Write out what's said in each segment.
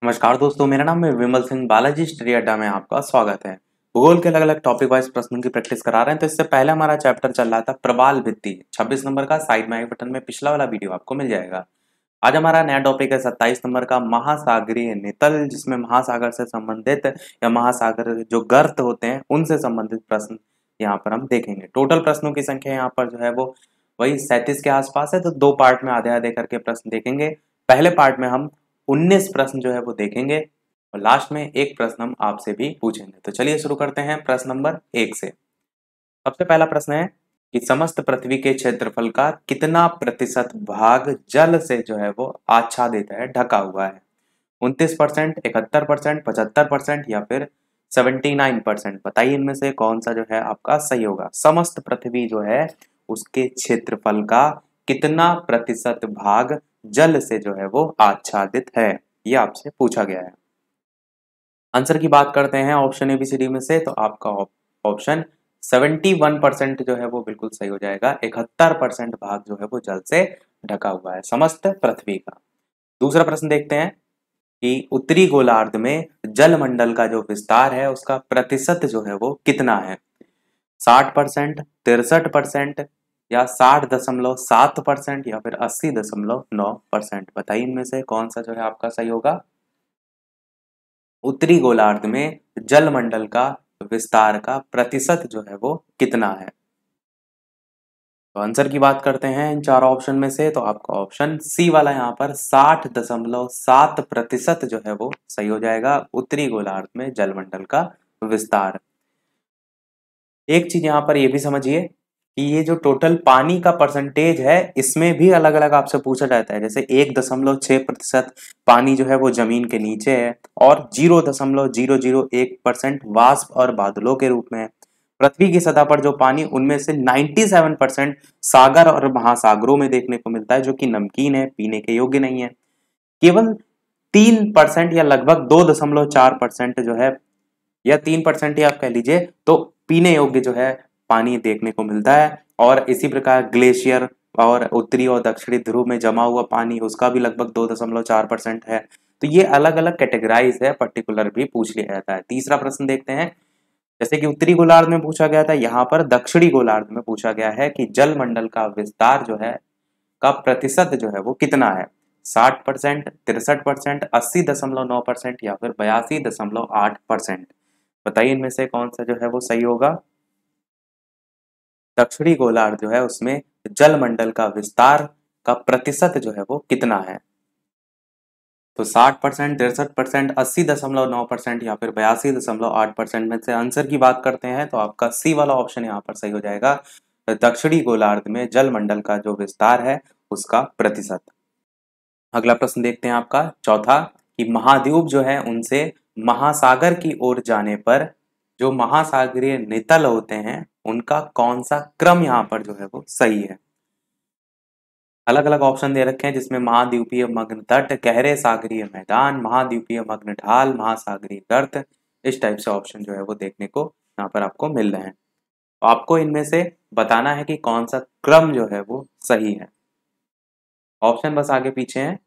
नमस्कार दोस्तों, मेरा नाम है विमल सिंह। बालाजी स्टडी अड्डा में आपका स्वागत है। भूगोल के अलग अलग टॉपिक वाइज प्रश्नों की प्रैक्टिस करा रहे हैं। तो इससे पहले हमारा चैप्टर चल रहा था प्रवाल भित्ति 26 नंबर का। साइड में आई बटन में पिछला वाला वीडियो आपको मिल जाएगा। आज हमारा नया टॉपिक है 27 नंबर का महासागरीय नितल, जिसमें महासागर से संबंधित या महासागर जो गर्त होते हैं उनसे संबंधित प्रश्न यहाँ पर हम देखेंगे। टोटल प्रश्नों की संख्या यहाँ पर जो है वो वही 37 के आसपास है। तो दो पार्ट में आधे आधे करके प्रश्न देखेंगे। पहले पार्ट में हम 19 प्रश्न जो है वो देखेंगे और लास्ट में एक प्रश्न हम आपसे भी पूछेंगे। तो चलिए शुरू करते हैं प्रश्न नंबर 1 से। सबसे पहला प्रश्न है कि समस्त पृथ्वी के क्षेत्रफल का कितना प्रतिशत भाग जल से जो है वो आच्छादित है, ढका हुआ है? 29%, 71%, 75% या फिर 79%? बताइए इनमें से कौन सा जो है आपका सही होगा। समस्त पृथ्वी जो है उसके क्षेत्रफल का कितना प्रतिशत भाग जल से जो है वो आच्छादित है, ये आपसे पूछा गया है। आंसर की बात करते हैं ऑप्शन एबीसीडी में से, तो आपका ऑप्शन 71% जो है वो बिल्कुल सही हो जाएगा। 71% भाग जो है वो जल से ढका हुआ है समस्त पृथ्वी का। दूसरा प्रश्न देखते हैं कि उत्तरी गोलार्ध में जलमंडल का जो विस्तार है उसका प्रतिशत जो है वो कितना है? 60%, 63% या 60.7% या फिर 80.9%? बताइए इनमें से कौन सा जो है आपका सही होगा। उत्तरी गोलार्ध में जलमंडल का विस्तार का प्रतिशत जो है वो कितना है? तो आंसर की बात करते हैं इन चारों ऑप्शन में से, तो आपका ऑप्शन सी वाला यहाँ पर 60.7% जो है वो सही हो जाएगा। उत्तरी गोलार्ध में जलमंडल का विस्तार। एक चीज यहाँ पर ये भी समझिए कि ये जो टोटल पानी का परसेंटेज है इसमें भी अलग अलग आपसे पूछा जाता है। जैसे 1.6% पानी जो है वो जमीन के नीचे है और 0.001% वाष्प और बादलों के रूप में है। पृथ्वी की सतह पर जो पानी उनमें से 97% सागर और महासागरों में देखने को मिलता है, जो कि नमकीन है, पीने के योग्य नहीं है। केवल 3% या लगभग 2.4% जो है, या 3% ही आप कह लीजिए, तो पीने योग्य जो है पानी देखने को मिलता है। और इसी प्रकार ग्लेशियर और उत्तरी और दक्षिणी ध्रुव में जमा हुआ पानी उसका भी लगभग 2.4% है। तो ये अलग अलग कैटेगराइज है, पर्टिकुलर भी पूछ लिया जाता है। तीसरा प्रश्न देखते हैं। जैसे कि उत्तरी गोलार्ध में पूछा गया था, यहाँ पर दक्षिणी गोलार्ध में पूछा गया है कि जलमंडल का विस्तार जो है का प्रतिशत जो है वो कितना है? 60%, 63%, 80.9% या फिर 82.8%? बताइए इनमें से कौन सा जो है वो सही होगा। दक्षिणी गोलार्ध जो है उसमें जलमंडल का विस्तार का प्रतिशत जो है वो कितना है? तो 60%, 63%, 80.9% या फिर 82.8% में से आंसर की बात करते हैं तो आपका सी वाला ऑप्शन यहाँ पर सही हो जाएगा। दक्षिणी गोलार्ध में जलमंडल का जो विस्तार है उसका प्रतिशत। अगला प्रश्न देखते हैं आपका चौथा, कि महाद्वीप जो है उनसे महासागर की ओर जाने पर जो महासागरीय नितल होते हैं उनका कौन सा क्रम यहाँ पर जो है वो सही है? अलग अलग ऑप्शन दे रखे हैं जिसमें महाद्वीपीय मग्न तट, गहरे सागरीय मैदान, महाद्वीपीय मग्न ढाल, महासागरीय गर्त। इस टाइप से ऑप्शन जो है वो देखने को यहाँ पर आपको मिल रहे हैं। तो आपको इनमें से बताना है कि कौन सा क्रम जो है वो सही है। ऑप्शन बस आगे पीछे हैं,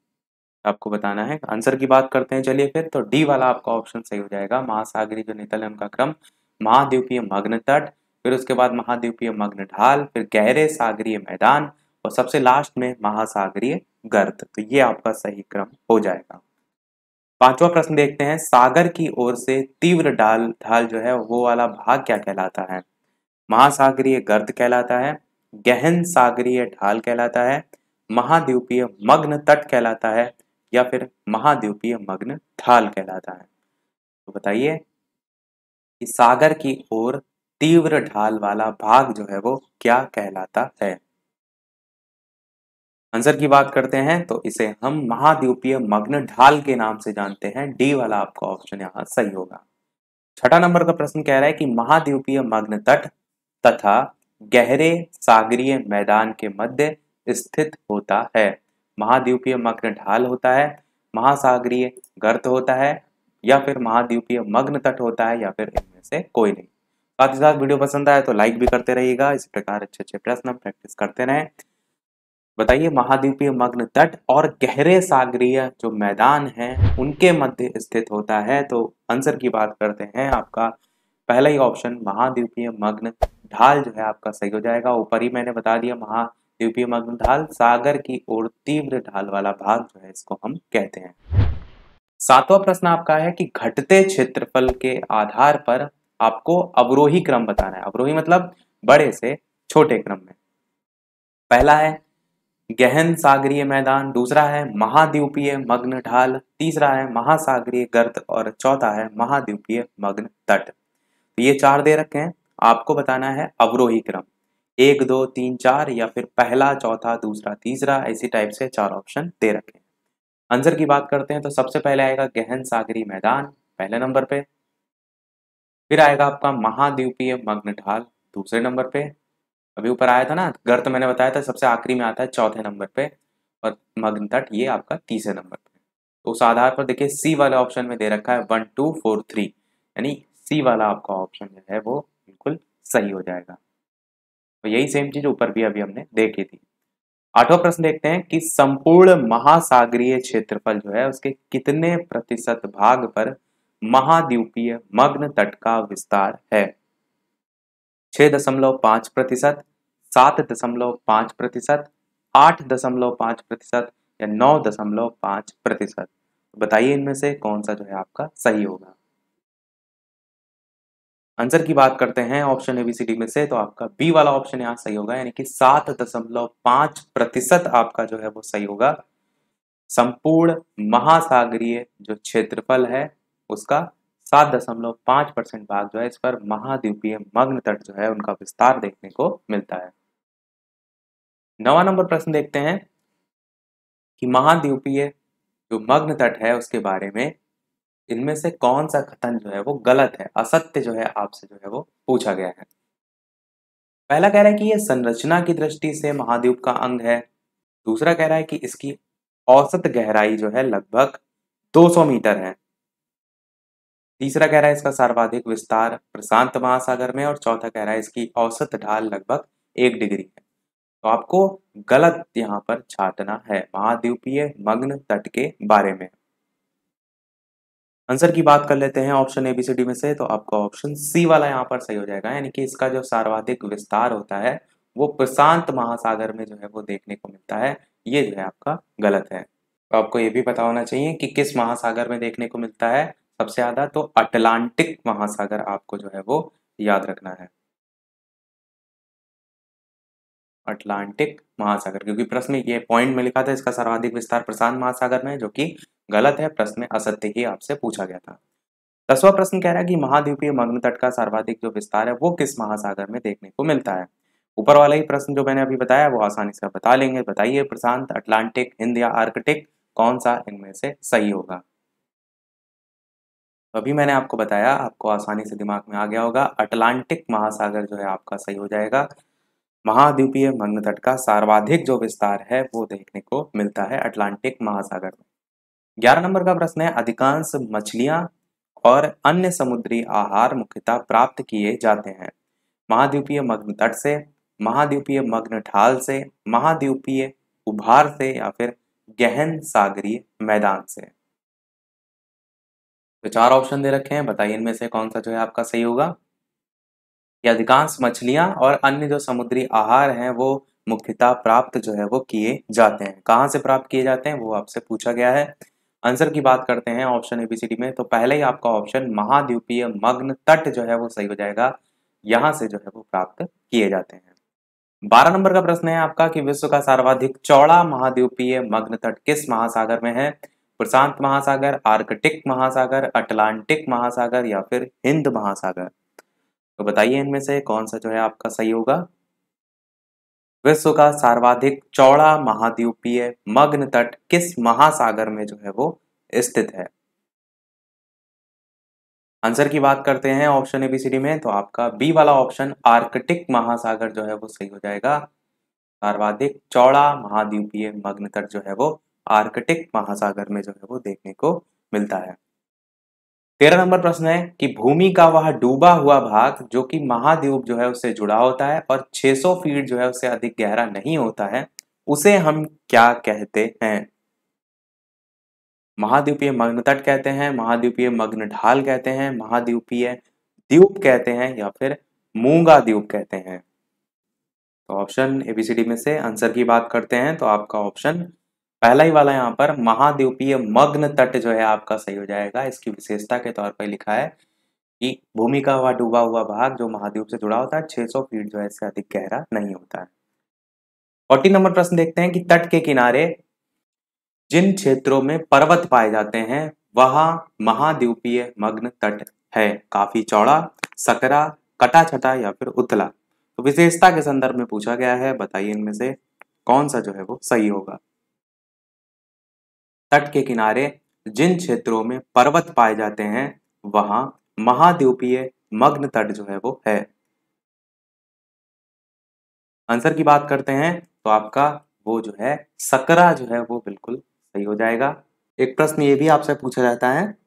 आपको बताना है। आंसर की बात करते हैं चलिए फिर, तो डी वाला आपका ऑप्शन सही हो जाएगा। महासागरीय जो नितल है उनका क्रम महाद्वीपीय मग्न तट, फिर उसके बाद महाद्वीपीय मग्न ढाल, फिर गहरे सागरीय मैदान और सबसे लास्ट में महासागरीय गर्त। तो ये आपका सही क्रम हो जाएगा। पांचवा प्रश्न देखते हैं। सागर की ओर से तीव्र ढाल जो है वो वाला भाग क्या कहलाता है? महासागरीय गर्त कहलाता है, गहन सागरीय ढाल कहलाता है, महाद्वीपीय मग्न तट कहलाता है या फिर महाद्वीपीय मग्न ढाल कहलाता है? तो बताइए कि सागर की ओर तीव्र ढाल वाला भाग जो है वो क्या कहलाता है? आंसर की बात करते हैं तो इसे हम महाद्वीपीय मग्न ढाल के नाम से जानते हैं। डी वाला आपका ऑप्शन यहाँ सही होगा। छठा नंबर का प्रश्न कह रहा है कि महाद्वीपीय मग्न तट तथा गहरे सागरीय मैदान के मध्य स्थित होता है। महाद्वीपीय मग्न ढाल होता है, महासागरीय गर्त होता है या फिर महाद्वीपीय मग्न तट होता है या फिर इनमें से कोई नहीं। साथ ही साथ वीडियो पसंद आए तो लाइक भी करते रहिएगा। इस प्रकार अच्छे अच्छे प्रश्न प्रैक्टिस करते रहें। बताइए महाद्वीपीय मग्न तट और गहरे सागरीय जो मैदान हैं उनके मध्य स्थित होता है। तो आंसर की बात करते हैं, आपका पहला ही ऑप्शन महाद्वीपीय मग्न ढाल जो है आपका सही हो जाएगा। ऊपर ही मैंने बता दिया, महाद्वीपीय मग्न ढाल सागर की ओर तीव्र ढाल वाला भाग जो है इसको हम कहते हैं। सातवां प्रश्न आपका है कि घटते क्षेत्रफल के आधार पर आपको अवरोही क्रम बताना है। अवरोही मतलब बड़े से छोटे क्रम में। पहला है गहन सागरीय मैदान, दूसरा है महाद्वीपीय मग्न ढाल, तीसरा है महासागरीय गर्त और चौथा है महाद्वीपीय मग्न तट। तो ये 4 दे रखे हैं, आपको बताना है अवरोही क्रम 1 2 3 4 या फिर पहला चौथा दूसरा तीसरा, इसी टाइप से 4 ऑप्शन दे रखे हैं। आंसर की बात करते हैं तो सबसे पहले आएगा गहन सागरीय मैदान पहले नंबर पे, फिर आएगा आपका महाद्वीपीय मग्न ढाल दूसरे नंबर पे, अभी ऊपर आया था ना गर्त मैंने बताया था सबसे आखिरी में आता है चौथे नंबर पे, और मग्न तट ये आपका तीसरे नंबर पे। तो उस आधार पर देखिए सी वाले ऑप्शन में दे रखा है 1 2 4 3, यानी सी वाला आपका ऑप्शन जो है वो बिल्कुल सही हो जाएगा। तो यही सेम चीज ऊपर भी अभी हमने देखी थी। 8वां प्रश्न देखते हैं कि संपूर्ण महासागरीय क्षेत्रफल जो है उसके कितने प्रतिशत भाग पर महाद्वीपीय मग्न तट का विस्तार है। 6.5%, 7.5%, 8.5% या 9.5%। बताइए इनमें से कौन सा जो है आपका सही होगा। आंसर की बात करते हैं ऑप्शन एबीसीडी में से, तो आपका बी वाला ऑप्शन यहाँ सही होगा, यानी कि 7.5% आपका जो है वो सही होगा। संपूर्ण महासागरीय जो क्षेत्रफल है उसका 7.5% भाग जो है इस पर महाद्वीपीय मग्न तट जो है उनका विस्तार देखने को मिलता है। 9वां नंबर प्रश्न देखते हैं कि महाद्वीपीय जो मग्न तट है उसके बारे में इनमें से कौन सा कथन जो है वो गलत है, असत्य जो है आपसे जो है वो पूछा गया है। पहला कह रहा है कि ये संरचना की दृष्टि से महाद्वीप का अंग है, दूसरा कह रहा है कि इसकी औसत गहराई जो है लगभग 200 मीटर है, तीसरा कह रहा है इसका सर्वाधिक विस्तार प्रशांत महासागर में, और चौथा कह रहा है इसकी औसत ढाल लगभग 1 डिग्री है। तो आपको गलत यहाँ पर छांटना है महाद्वीपीय मग्न तट के बारे में। आंसर की बात कर लेते हैं ऑप्शन एबीसीडी में से, तो आपका ऑप्शन सी वाला यहाँ पर सही हो जाएगा, यानी कि इसका जो सर्वाधिक विस्तार होता है वो प्रशांत महासागर में जो है वो देखने को मिलता है। ये जो है आपका गलत है। तो आपको ये भी पता होना चाहिए कि किस महासागर में देखने को मिलता है सबसे ज्यादा, तो अटलांटिक महासागर आपको जो है वो याद रखना है, अटलांटिक महासागर, क्योंकि प्रश्न में ये पॉइंट में लिखा था इसका सर्वाधिक विस्तार प्रशांत महासागर में, जो कि गलत है, प्रश्न में असत्य ही आपसे पूछा गया था। 10वां प्रश्न कह रहा है कि महाद्वीपीय मग्न तट का सर्वाधिक जो विस्तार है वो किस महासागर में देखने को मिलता है। ऊपर वाला ही प्रश्न जो मैंने अभी बताया वो आसानी से बता लेंगे। बताइए प्रशांत, अटलांटिक, हिंद या आर्कटिक, कौन सा इनमें से सही होगा। अभी मैंने आपको बताया, आपको आसानी से दिमाग में आ गया होगा, अटलांटिक महासागर जो है आपका सही हो जाएगा। महाद्वीपीय मग्न तट का सर्वाधिक जो विस्तार है वो देखने को मिलता है अटलांटिक महासागर में। 11 नंबर का प्रश्न है अधिकांश मछलियां और अन्य समुद्री आहार मुख्यतः प्राप्त किए जाते हैं महाद्वीपीय मग्न तट से, महाद्वीपीय मग्न ढाल से, महाद्वीपीय उभार से या फिर गहन सागरीय मैदान से। तो 4 ऑप्शन दे रखे हैं, बताइए इनमें से कौन सा जो है आपका सही होगा। कि अधिकांश मछलियां और अन्य जो समुद्री आहार हैं वो मुख्यतः प्राप्त जो है वो किए जाते हैं। कहाँ से प्राप्त किए जाते हैं वो आपसे पूछा गया है। आंसर की बात करते हैं ऑप्शन एबीसीडी में, तो पहले ही आपका ऑप्शन महाद्वीपीय मग्न तट जो है वो सही हो जाएगा, यहाँ से जो है वो प्राप्त किए जाते हैं। 12 नंबर का प्रश्न है आपका कि विश्व का सर्वाधिक चौड़ा महाद्वीपीय मग्न तट किस महासागर में है। प्रशांत महासागर, आर्कटिक महासागर, अटलांटिक महासागर या फिर हिंद महासागर। तो बताइए इनमें से कौन सा जो है आपका सही होगा। विश्व का सर्वाधिक चौड़ा महाद्वीपीय मग्न तट किस महासागर में जो है वो स्थित है। आंसर की बात करते हैं ऑप्शन एबीसीडी में, तो आपका बी वाला ऑप्शन आर्कटिक महासागर जो है वो सही हो जाएगा। सर्वाधिक चौड़ा महाद्वीपीय मग्न तट जो है वो आर्कटिक महासागर में जो है वो देखने को मिलता है। 13 नंबर प्रश्न है कि भूमि का वह डूबा हुआ भाग जो कि महाद्वीप जो है उससे जुड़ा होता है और 600 फीट जो है उससे अधिक गहरा नहीं होता है, उसे हम क्या कहते हैं? महाद्वीपीय मग्न तट कहते हैं, महाद्वीपीय मग्न ढाल कहते हैं, महाद्वीपीय द्वीप कहते हैं, या फिर मूंगा द्वीप कहते हैं। तो ऑप्शन एबीसीडी में से आंसर की बात करते हैं तो आपका ऑप्शन पहला ही वाला यहाँ पर महाद्वीपीय मग्न तट जो है आपका सही हो जाएगा। इसकी विशेषता के तौर पर लिखा है कि भूमि का हुआ डूबा हुआ भाग जो महाद्वीप से जुड़ा होता है 600 फीट जो है इससे अधिक गहरा नहीं होता है। 40 नंबर प्रश्न देखते हैं कि तट के किनारे जिन क्षेत्रों में पर्वत पाए जाते हैं वहां महाद्वीपीय मग्न तट है। काफी चौड़ा, सकरा, कटा छटा या फिर उथला। तो विशेषता के संदर्भ में पूछा गया है, बताइए इनमें से कौन सा जो है वो सही होगा। तट के किनारे जिन क्षेत्रों में पर्वत पाए जाते हैं वहां महाद्वीपीय मग्न तट जो है वो है। आंसर की बात करते हैं तो आपका वो जो है सकरा जो है वो बिल्कुल सही हो जाएगा। एक प्रश्न ये भी आपसे पूछा जाता है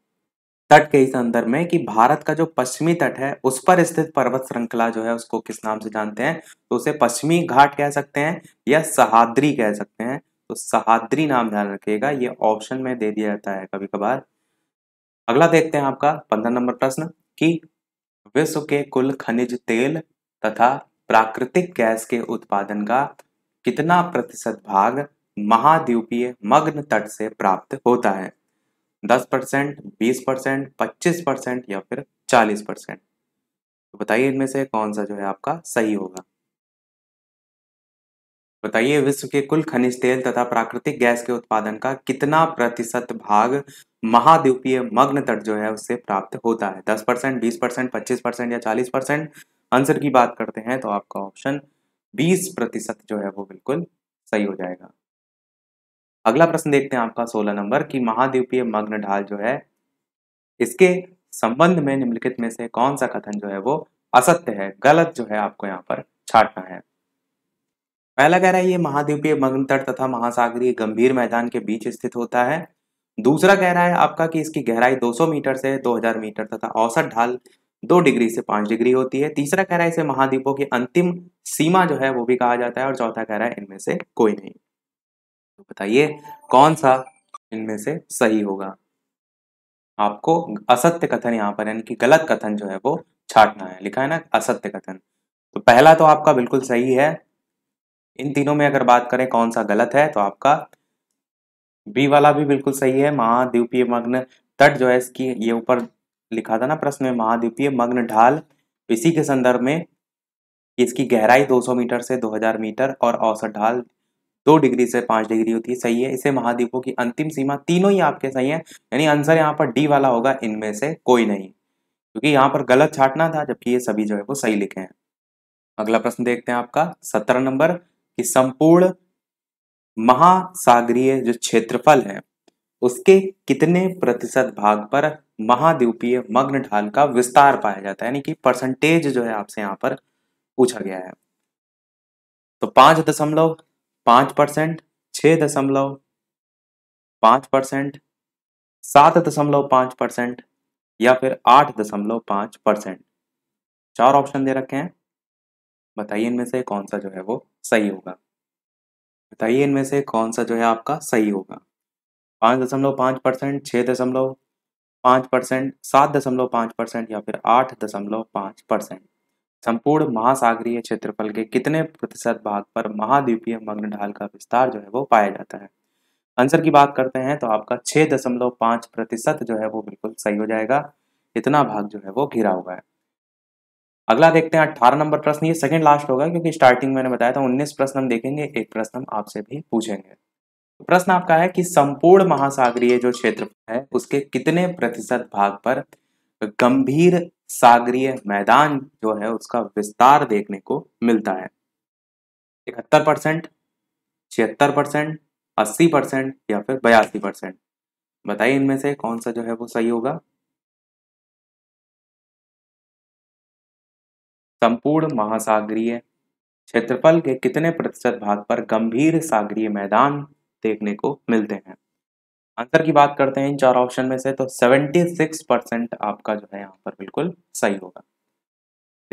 तट के इस संदर्भ में कि भारत का जो पश्चिमी तट है उस पर स्थित पर्वत श्रृंखला जो है उसको किस नाम से जानते हैं? तो उसे पश्चिमी घाट कह सकते हैं या सह्याद्री कह सकते हैं। तो सह्याद्री नाम ध्यान रखिएगा, ये ऑप्शन में दे दिया जाता है कभी कभार। अगला देखते हैं आपका 15 नंबर प्रश्न कि विश्व के कुल खनिज तेल तथा प्राकृतिक गैस के उत्पादन का कितना प्रतिशत भाग महाद्वीपीय मग्न तट से प्राप्त होता है? 10%, 20%, 25% या फिर 40%। तो बताइए इनमें से कौन सा जो है आपका सही होगा। बताइए विश्व के कुल खनिज तेल तथा प्राकृतिक गैस के उत्पादन का कितना प्रतिशत भाग महाद्वीपीय मग्न तट जो है उससे प्राप्त होता है? 10%, 20%, 25% या 40%। आंसर की बात करते हैं तो आपका ऑप्शन 20% जो है वो बिल्कुल सही हो जाएगा। अगला प्रश्न देखते हैं आपका 16 नंबर कि महाद्वीपीय मग्न ढाल जो है इसके संबंध में निम्नलिखित में से कौन सा कथन जो है वो असत्य है, गलत जो है आपको यहाँ पर छांटना है। पहला कह रहा है ये महाद्वीपीय मग्न तट तथा महासागरीय गंभीर मैदान के बीच स्थित होता है। दूसरा कह रहा है आपका कि इसकी गहराई 200 मीटर से 2000 मीटर तथा औसत ढाल 2 डिग्री से 5 डिग्री होती है। तीसरा कह रहा है इसे महाद्वीपों की अंतिम सीमा जो है वो भी कहा जाता है। और चौथा कह रहा है इनमें से कोई नहीं। तो बताइए कौन सा इनमें से सही होगा। आपको असत्य कथन यहाँ पर यानी कि गलत कथन जो है वो छांटना है। लिखा है ना असत्य कथन। तो पहला तो आपका बिल्कुल सही है। इन तीनों में अगर बात करें कौन सा गलत है तो आपका बी वाला भी बिल्कुल सही है। महाद्वीपीय मग्न तट जो है इसकी ये ऊपर लिखा था ना प्रश्न में महाद्वीपीय मग्न ढाल, इसी के संदर्भ में इसकी गहराई 200 मीटर से 2000 मीटर और औसत ढाल 2 डिग्री से 5 डिग्री होती है। सही है। इसे महाद्वीपों की अंतिम सीमा, तीनों ही आपके सही है। यानी आंसर यहाँ पर डी वाला होगा, इनमें से कोई नहीं, क्योंकि यहाँ पर गलत छांटना था जबकि ये सभी जो है वो सही लिखे हैं। अगला प्रश्न देखते हैं आपका 17 नंबर कि संपूर्ण महासागरीय जो क्षेत्रफल है उसके कितने प्रतिशत भाग पर महाद्वीपीय मग्न ढाल का विस्तार पाया जाता है, यानी कि परसेंटेज जो है आपसे यहाँ पर पूछा गया है। तो 5.5%, 6.5%, 7.5% या फिर 8.5%। चार ऑप्शन दे रखे हैं, बताइए इनमें से कौन सा जो है वो सही होगा। बताइए इनमें से कौन सा जो है आपका सही होगा। 5.5%, 6.5%, 7.5% या फिर 8.5%। संपूर्ण महासागरीय क्षेत्रफल के कितने प्रतिशत भाग पर महाद्वीपीय मग्न ढाल का विस्तार जो है वो पाया जाता है? आंसर की बात करते हैं तो आपका 6.5% जो है वो बिल्कुल सही हो जाएगा। इतना भाग जो है वो घिरा हुआ है। अगला देखते हैं 18 नंबर प्रश्न। ये सेकंड लास्ट होगा क्योंकि स्टार्टिंग मैंने बताया था 19 प्रश्न हम देखेंगे, एक प्रश्न हम आपसे भी पूछेंगे। तो प्रश्न आपका है कि संपूर्ण महासागरीय जो क्षेत्र है उसके कितने प्रतिशत भाग पर गंभीर सागरीय मैदान जो है उसका विस्तार देखने को मिलता है? 71%, 76%, 80% या फिर 82%। बताइए इनमें से कौन सा जो है वो सही होगा। संपूर्ण महासागरीय क्षेत्रफल के कितने प्रतिशत भाग पर गंभीर सागरीय मैदान देखने को मिलते हैं? आंसर की बात करते हैं इन चार ऑप्शन में से तो 76% आपका जो है यहाँ पर बिल्कुल सही होगा।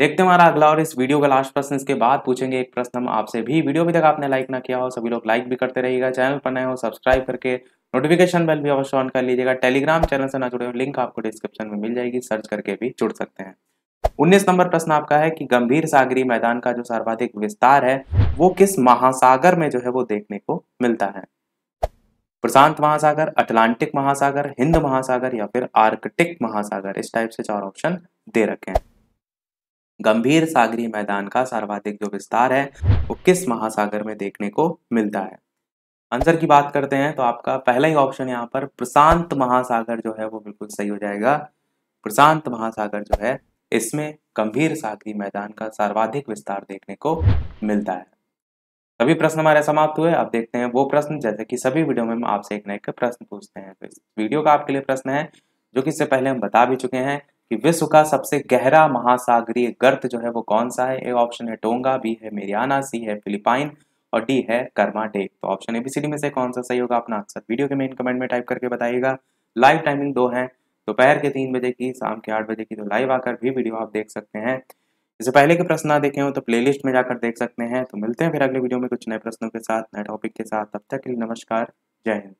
देखते हैं हमारा अगला और इस वीडियो का लास्ट प्रश्न। इसके बाद पूछेंगे एक प्रश्न हम आपसे भी। वीडियो अभी तक आपने लाइक ना किया हो, सभी लोग लाइक भी करते रहिएगा। चैनल पर नए हो सब्सक्राइब करके नोटिफिकेशन बेल भी अवश्य ऑन कर लीजिएगा। टेलीग्राम चैनल से ना जुड़े हो, लिंक आपको डिस्क्रिप्शन में मिल जाएगी, सर्च करके भी जुड़ सकते हैं। 19 नंबर प्रश्न आपका है कि गंभीर सागरीय मैदान का जो सर्वाधिक विस्तार है वो किस महासागर में जो है वो देखने को मिलता है? प्रशांत महासागर, अटलांटिक महासागर, हिंद महासागर या फिर आर्कटिक महासागर। इस टाइप से 4 ऑप्शन दे रखे हैं। गंभीर सागरीय मैदान का सर्वाधिक जो विस्तार है वो किस महासागर में देखने को मिलता है? आंसर की बात करते हैं तो आपका पहला ही ऑप्शन यहाँ पर प्रशांत महासागर जो है वो बिल्कुल सही हो जाएगा। प्रशांत महासागर जो है इसमें गंभीर सागरीय मैदान का सर्वाधिक विस्तार देखने को मिलता है। सभी प्रश्न हमारे समाप्त हुए। अब देखते हैं वो प्रश्न जैसे कि सभी वीडियो में हम आपसे एक नए प्रश्न पूछते हैं। तो इस वीडियो का आपके लिए प्रश्न है जो कि इससे पहले हम बता भी चुके हैं कि विश्व का सबसे गहरा महासागरीय गर्त जो है वो कौन सा है? ए ऑप्शन है टोंगा, बी है मेरियाना, सी है फिलिपाइन और डी है कर्माडेक। तो ऑप्शन एबीसीडी में से कौन सा सही होगा? अपना आंसर वीडियो के मेन कमेंट में टाइप करके बताइएगा। लाइव टाइमिंग 2 है, दोपहर के 3 बजे की, शाम के 8 बजे की। तो लाइव आकर भी वीडियो आप देख सकते हैं। इससे पहले के प्रश्न ना देखे हो तो प्लेलिस्ट में जाकर देख सकते हैं। तो मिलते हैं फिर अगले वीडियो में कुछ नए प्रश्नों के साथ, नए टॉपिक के साथ। तब तक के लिए नमस्कार, जय हिंद।